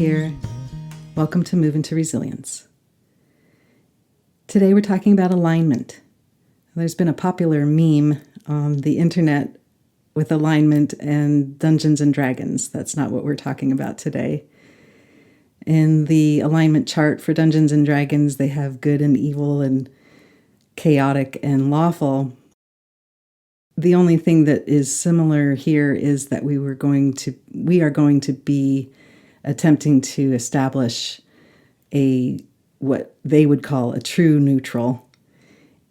here. Welcome to Move into Resilience. Today we're talking about alignment. There's been a popular meme on the internet with alignment and Dungeons and Dragons. That's not what we're talking about today. In the alignment chart for Dungeons and Dragons, they have good and evil and chaotic and lawful. The only thing that is similar here is that we are going to be attempting to establish what they would call a true neutral.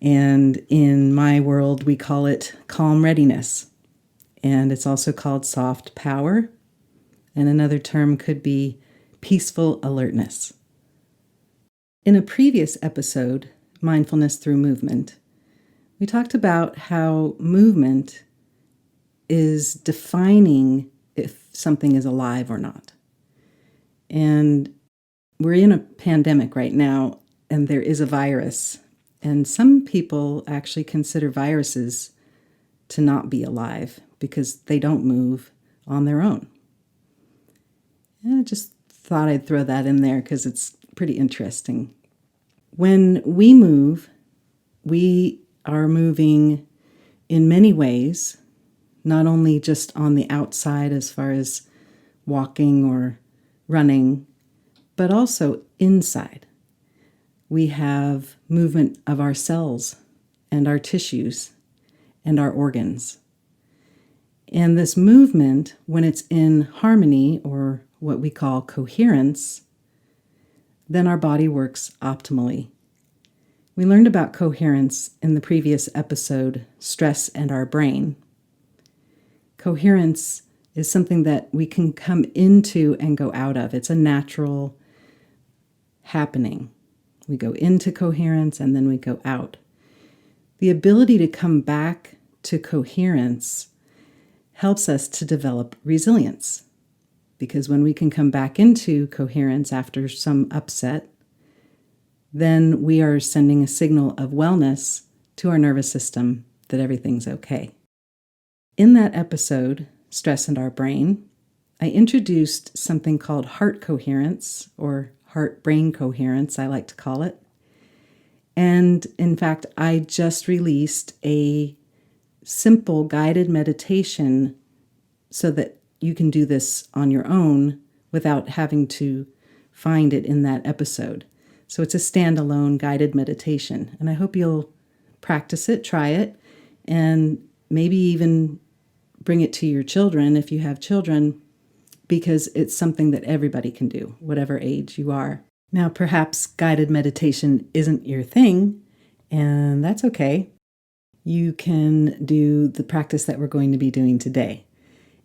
And in my world, we call it calm readiness. And it's also called soft power. And another term could be peaceful alertness. In a previous episode, Mindfulness Through Movement, we talked about how movement is defining if something is alive or not. And we're in a pandemic right now, and there is a virus. And some people actually consider viruses to not be alive because they don't move on their own. And I just thought I'd throw that in there because it's pretty interesting. When we move, we are moving in many ways, not only just on the outside as far as walking or running, but also inside. We have movement of our cells and our tissues and our organs. And this movement, when it's in harmony, or what we call coherence, then our body works optimally. We learned about coherence in the previous episode, Stress and Our Brain. Coherence is something that we can come into and go out of. It's a natural happening. We go into coherence and then we go out. The ability to come back to coherence helps us to develop resilience, because when we can come back into coherence after some upset, then we are sending a signal of wellness to our nervous system that everything's okay. In that episode, Stress and Our Brain, I introduced something called heart coherence, or heart-brain coherence, I like to call it. And in fact, I just released a simple guided meditation so that you can do this on your own without having to find it in that episode. So it's a standalone guided meditation. And I hope you'll practice it, try it, and maybe even bring it to your children if you have children, because it's something that everybody can do, whatever age you are. Now, perhaps guided meditation isn't your thing, and that's okay. You can do the practice that we're going to be doing today.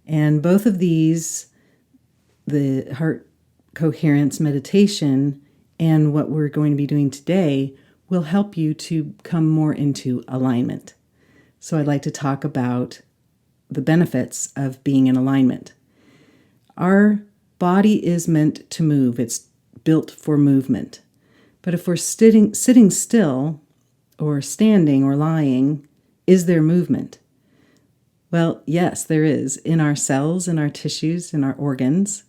And both of these, the heart coherence meditation and what we're going to be doing today, will help you to come more into alignment. So I'd like to talk about the benefits of being in alignment. Our body is meant to move. It's built for movement. But if we're sitting still or standing or lying, is there movement? Well, yes, there is, in our cells, in our tissues, in our organs.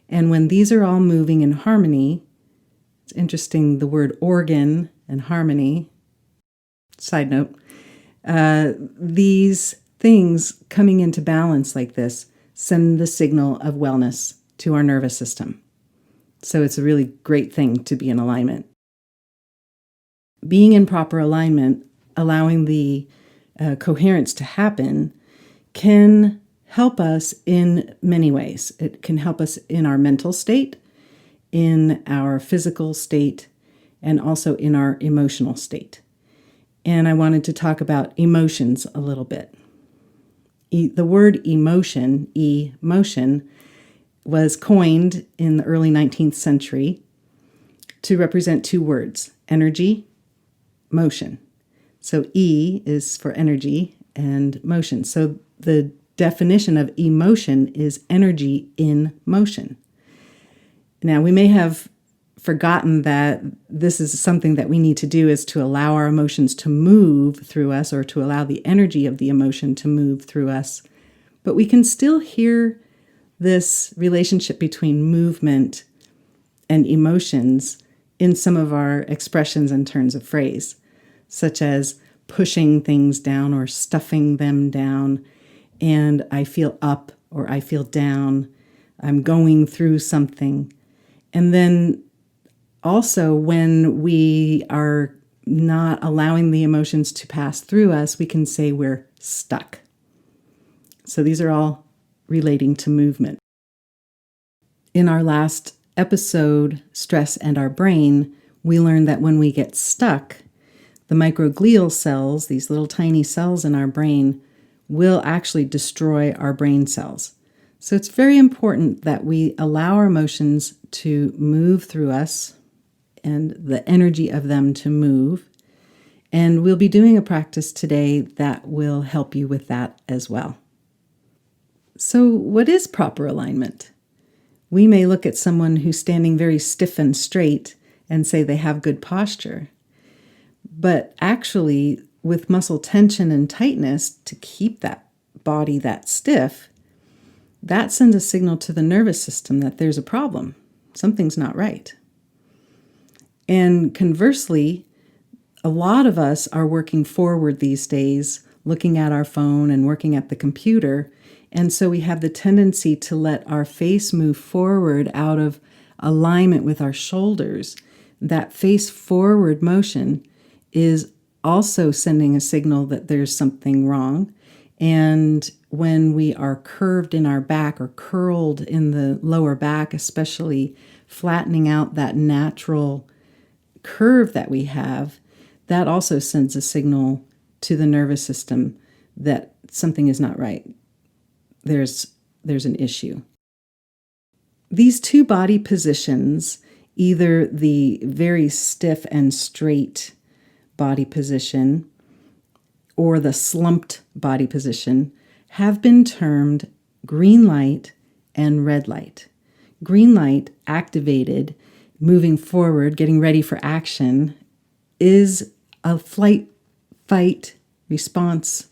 And when these are all moving in harmony, it's interesting, the word organ and harmony, side note, these things coming into balance like this send the signal of wellness to our nervous system. So it's a really great thing to be in alignment. Being in proper alignment, allowing the coherence to happen, can help us in many ways. It can help us in our mental state, in our physical state, and also in our emotional state. And I wanted to talk about emotions a little bit. The word emotion, was coined in the early 19th century to represent two words, energy, motion. So E is for energy and motion. So the definition of emotion is energy in motion. Now, we may have forgotten that this is something that we need to do, is to allow our emotions to move through us, or to allow the energy of the emotion to move through us. But we can still hear this relationship between movement and emotions in some of our expressions and turns of phrase, such as pushing things down or stuffing them down, and I feel up or I feel down, I'm going through something. And then also when we are not allowing the emotions to pass through us, we can say we're stuck. So these are all relating to movement. In our last episode, Stress and Our Brain, we learned that when we get stuck, the microglial cells, these little tiny cells in our brain, will actually destroy our brain cells. So it's very important that we allow our emotions to move through us and the energy of them to move. And we'll be doing a practice today that will help you with that as well. So what is proper alignment? We may look at someone who's standing very stiff and straight and say they have good posture. But actually, with muscle tension and tightness to keep that body that stiff, that sends a signal to the nervous system that there's a problem. Something's not right. And conversely, a lot of us are working forward these days, looking at our phone and working at the computer. And so we have the tendency to let our face move forward out of alignment with our shoulders. That face forward motion is also sending a signal that there's something wrong. And when we are curved in our back or curled in the lower back, especially flattening out that natural curve that we have, that also sends a signal to the nervous system that something is not right. There's an issue. These two body positions, either the very stiff and straight body position or the slumped body position, have been termed green light and red light. Green light, activated, moving forward, getting ready for action, is a flight, fight, response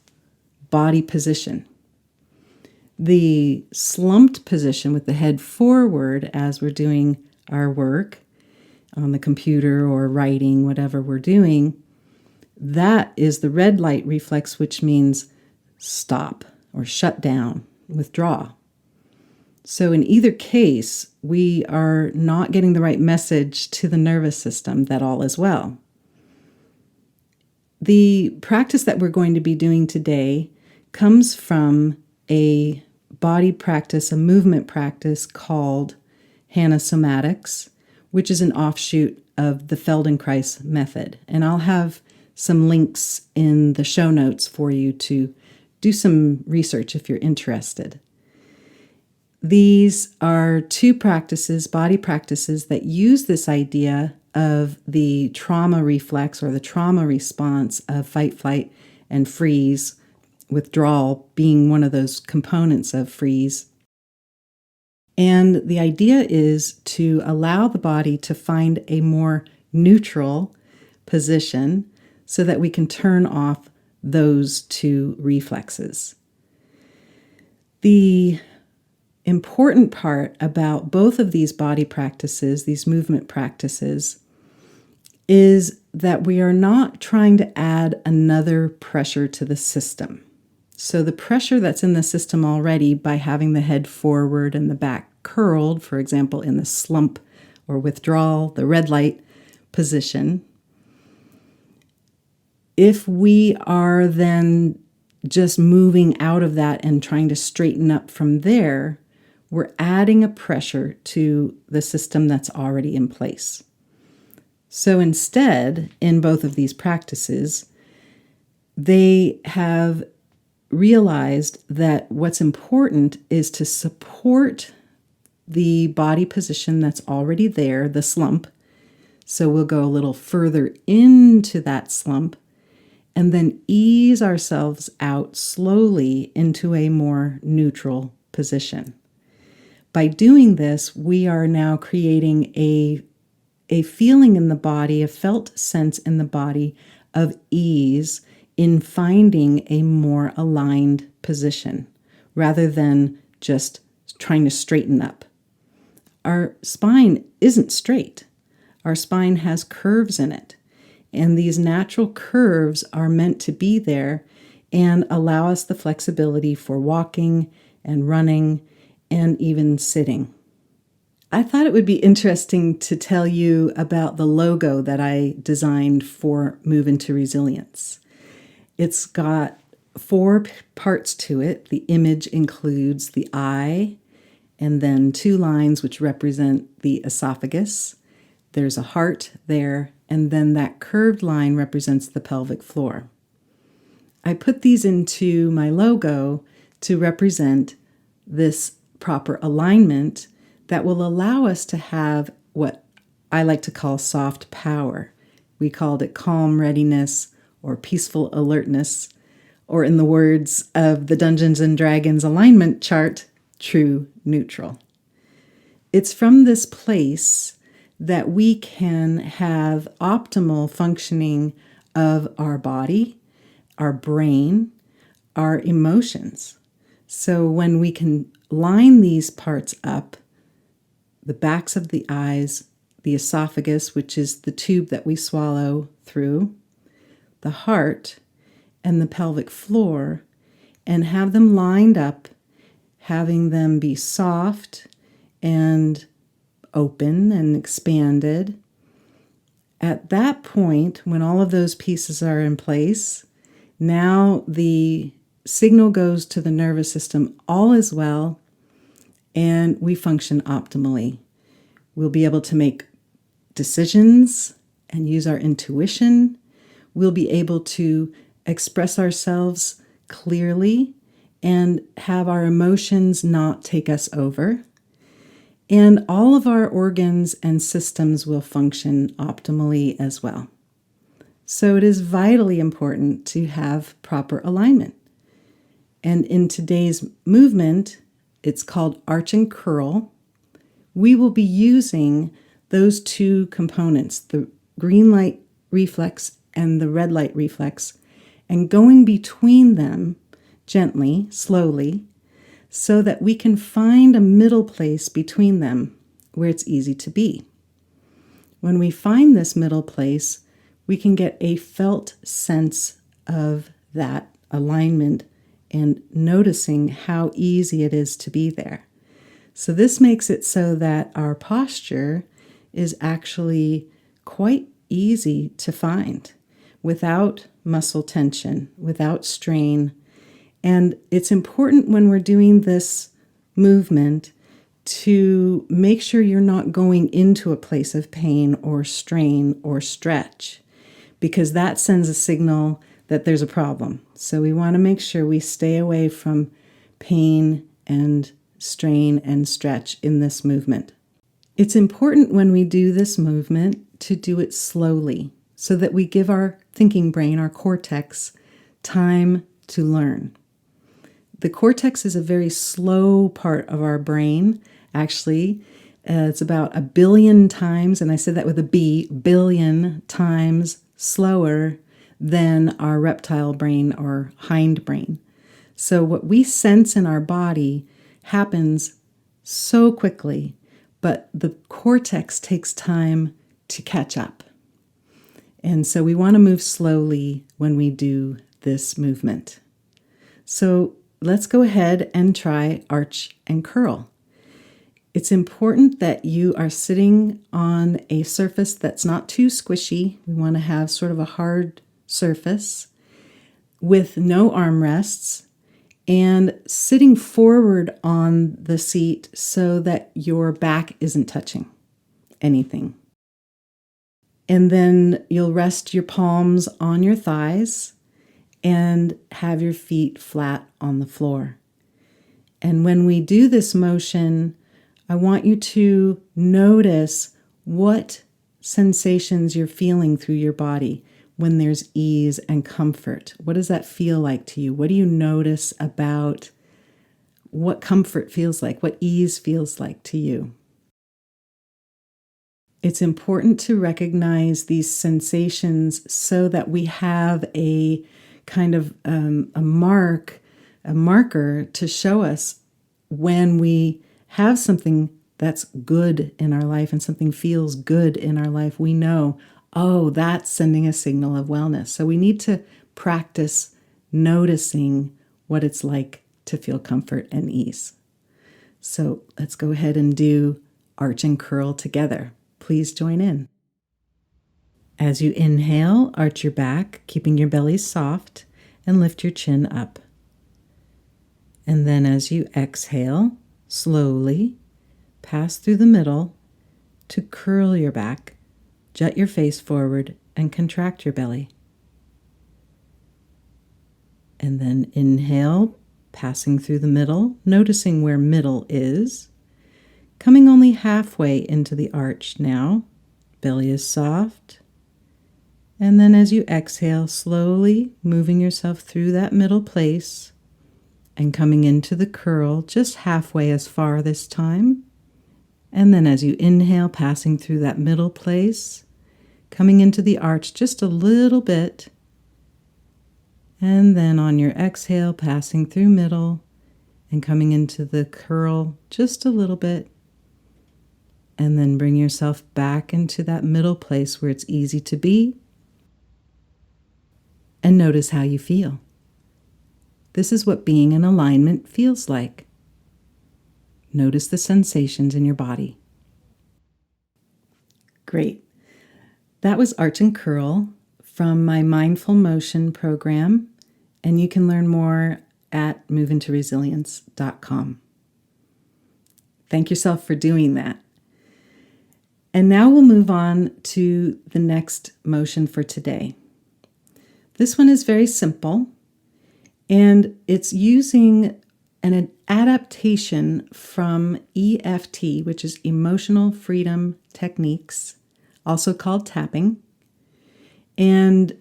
body position. The slumped position with the head forward as we're doing our work on the computer or writing, whatever we're doing, that is the red light reflex, which means stop or shut down, withdraw. So in either case, we are not getting the right message to the nervous system that all is well. The practice that we're going to be doing today comes from a body practice, a movement practice called Somatics, which is an offshoot of the Feldenkrais method. And I'll have some links in the show notes for you to do some research if you're interested. These are two practices, body practices, that use this idea of the trauma reflex or the trauma response of fight, flight, and freeze, withdrawal being one of those components of freeze. And the idea is to allow the body to find a more neutral position so that we can turn off those two reflexes. The important part about both of these body practices, these movement practices, is that we are not trying to add another pressure to the system. So the pressure that's in the system already by having the head forward and the back curled, for example, in the slump or withdrawal, the red light position, if we are then just moving out of that and trying to straighten up from there, we're adding a pressure to the system that's already in place. So instead, in both of these practices, they have realized that what's important is to support the body position that's already there, the slump. So we'll go a little further into that slump and then ease ourselves out slowly into a more neutral position. By doing this, we are now creating a feeling in the body, a felt sense in the body of ease in finding a more aligned position rather than just trying to straighten up. our spine isn't straight. Our spine has curves in it. And these natural curves are meant to be there and allow us the flexibility for walking and running and even sitting. I thought it would be interesting to tell you about the logo that I designed for Move into Resilience. It's got 4 parts to it. The image includes the eye and then 2 lines which represent the esophagus. There's a heart there, and then that curved line represents the pelvic floor. I put these into my logo to represent this proper alignment that will allow us to have what I like to call soft power. We called it calm readiness or peaceful alertness, or in the words of the Dungeons and Dragons alignment chart, true neutral. It's from this place that we can have optimal functioning of our body, our brain, our emotions. So when we can line these parts up, the backs of the eyes, the esophagus, which is the tube that we swallow through, the heart, and the pelvic floor, and have them lined up, having them be soft and open and expanded. At that point, when all of those pieces are in place, now the signal goes to the nervous system, all is well, and we function optimally. We'll be able to make decisions and use our intuition. We'll be able to express ourselves clearly and have our emotions not take us over. And all of our organs and systems will function optimally as well. So it is vitally important to have proper alignment. And in today's movement, it's called arch and curl. We will be using those 2 components, the green light reflex and the red light reflex, and going between them gently, slowly, so that we can find a middle place between them where it's easy to be. When we find this middle place, we can get a felt sense of that alignment and noticing how easy it is to be there. So this makes it so that our posture is actually quite easy to find without muscle tension, without strain. And it's important when we're doing this movement to make sure you're not going into a place of pain or strain or stretch, because that sends a signal that there's a problem. So we want to make sure we stay away from pain and strain and stretch in this movement. It's important when we do this movement to do it slowly so that we give our thinking brain, our cortex, time to learn. The cortex is a very slow part of our brain. Actually, it's about 1 billion times, and I said that with a B, billion times slower than our reptile brain or hind brain. So what we sense in our body happens so quickly, but the cortex takes time to catch up. And so we want to move slowly when we do this movement. So let's go ahead and try arch and curl. It's important that you are sitting on a surface that's not too squishy. We want to have sort of a hard surface with no armrests and sitting forward on the seat so that your back isn't touching anything. And then you'll rest your palms on your thighs and have your feet flat on the floor. And when we do this motion, I want you to notice what sensations you're feeling through your body when there's ease and comfort. What does that feel like to you? What do you notice about what comfort feels like, what ease feels like to you? It's important to recognize these sensations so that we have a kind of a marker to show us when we have something that's good in our life and something feels good in our life, we know, oh, that's sending a signal of wellness. So we need to practice noticing what it's like to feel comfort and ease. So let's go ahead and do arch and curl together. Please join in. As you inhale, arch your back, keeping your belly soft, and lift your chin up. And then as you exhale, slowly pass through the middle to curl your back, jut your face forward, and contract your belly. And then inhale, passing through the middle, noticing where middle is, coming only halfway into the arch now. Belly is soft. And then as you exhale, slowly moving yourself through that middle place and coming into the curl just halfway as far this time. And then as you inhale, passing through that middle place, coming into the arch just a little bit. And then on your exhale, passing through middle and coming into the curl just a little bit. And then bring yourself back into that middle place where it's easy to be. And notice how you feel. This is what being in alignment feels like. Notice the sensations in your body. Great. That was Arch and Curl from my Mindful Motion program, and you can learn more at moveintoresilience.com. Thank yourself for doing that. And now we'll move on to the next motion for today. This one is very simple, and it's using an adaptation from EFT, which is Emotional Freedom Techniques, also called tapping. And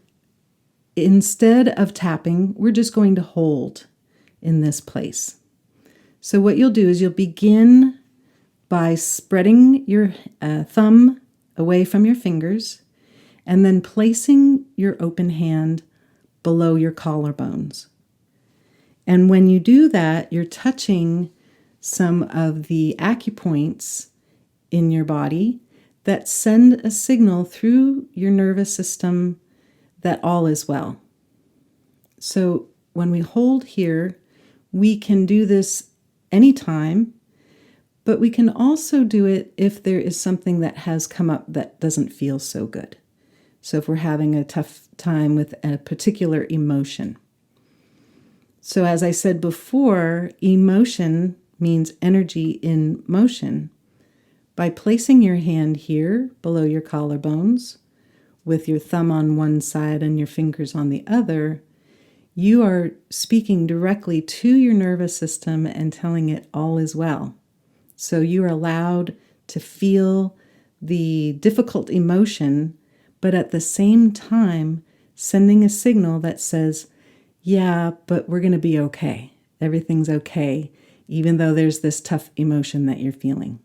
instead of tapping, we're just going to hold in this place. So what you'll do is you'll begin by spreading your thumb away from your fingers and then placing your open hand below your collarbones. And when you do that, you're touching some of the acupoints in your body that send a signal through your nervous system that all is well. So when we hold here, we can do this anytime, but we can also do it if there is something that has come up that doesn't feel so good. So if we're having a tough time with a particular emotion. So as I said before, emotion means energy in motion. By placing your hand here below your collarbones, with your thumb on one side and your fingers on the other, you are speaking directly to your nervous system and telling it all is well. So you are allowed to feel the difficult emotion, but at the same time, sending a signal that says, yeah, but we're going to be okay. Everything's okay, even though there's this tough emotion that you're feeling.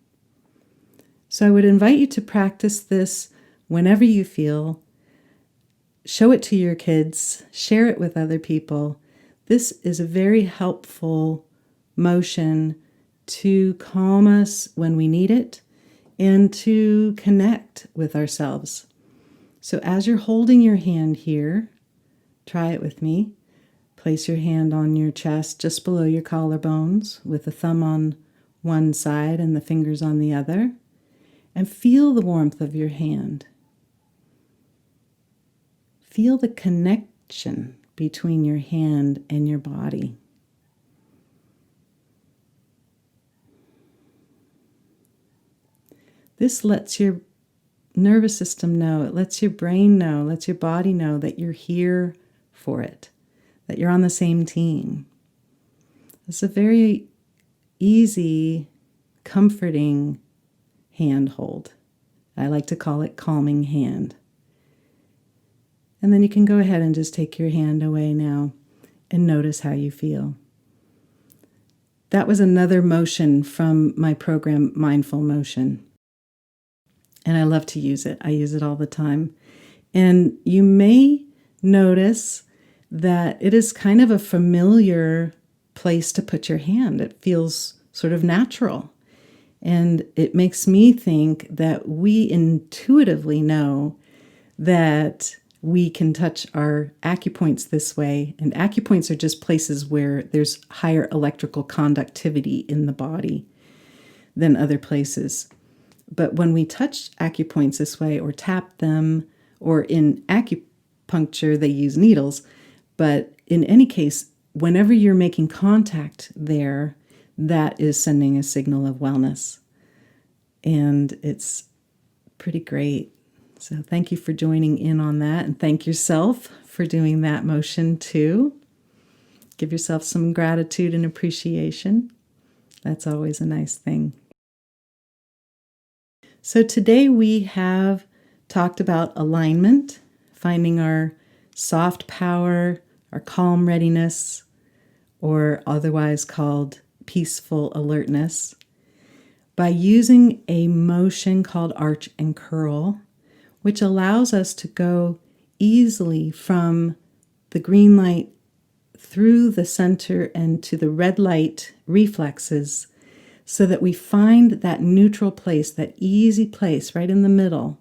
So I would invite you to practice this whenever you feel. Show it to your kids, share it with other people. This is a very helpful motion to calm us when we need it and to connect with ourselves. So as you're holding your hand here, try it with me. Place your hand on your chest just below your collarbones with the thumb on one side and the fingers on the other, and feel the warmth of your hand. Feel the connection between your hand and your body. This lets your nervous system know, it lets your brain know, lets your body know that you're here for it, that you're on the same team. It's a very easy, comforting hand hold. I like to call it calming hand. And then you can go ahead and just take your hand away now and notice how you feel. That was another motion from my program, Mindful Motion. And I love to use it. I use it all the time. And you may notice that it is kind of a familiar place to put your hand. It feels sort of natural. And it makes me think that we intuitively know that we can touch our acupoints this way. And acupoints are just places where there's higher electrical conductivity in the body than other places. But when we touch acupoints this way or tap them, or in acupuncture, they use needles. But in any case, whenever you're making contact there, that is sending a signal of wellness. And it's pretty great. So thank you for joining in on that, and thank yourself for doing that motion too. Give yourself some gratitude and appreciation. That's always a nice thing. So today we have talked about alignment, finding our soft power, our calm readiness, or otherwise called peaceful alertness, by using a motion called arch and curl, which allows us to go easily from the green light through the center and to the red light reflexes, so that we find that neutral place, that easy place right in the middle,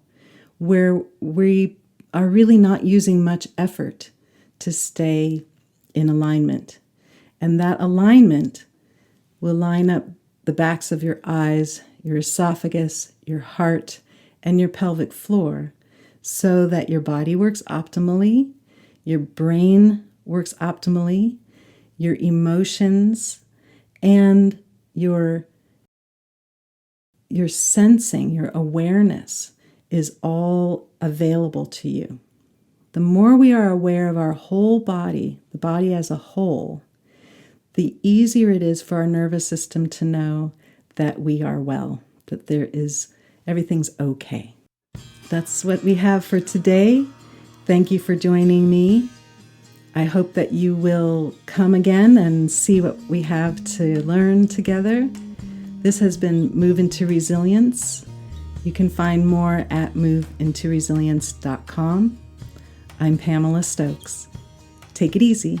where we are really not using much effort to stay in alignment. And that alignment will line up the backs of your eyes, your esophagus, your heart, and your pelvic floor, so that your body works optimally, your brain works optimally, your emotions, and your sensing, your awareness is all available to you. The more we are aware of our whole body, the body as a whole, the easier it is for our nervous system to know that we are well, that everything's okay. That's what we have for today. Thank you for joining me. I hope that you will come again and see what we have to learn together. This has been Move Into Resilience. You can find more at moveintoresilience.com. I'm Pamela Stokes. Take it easy.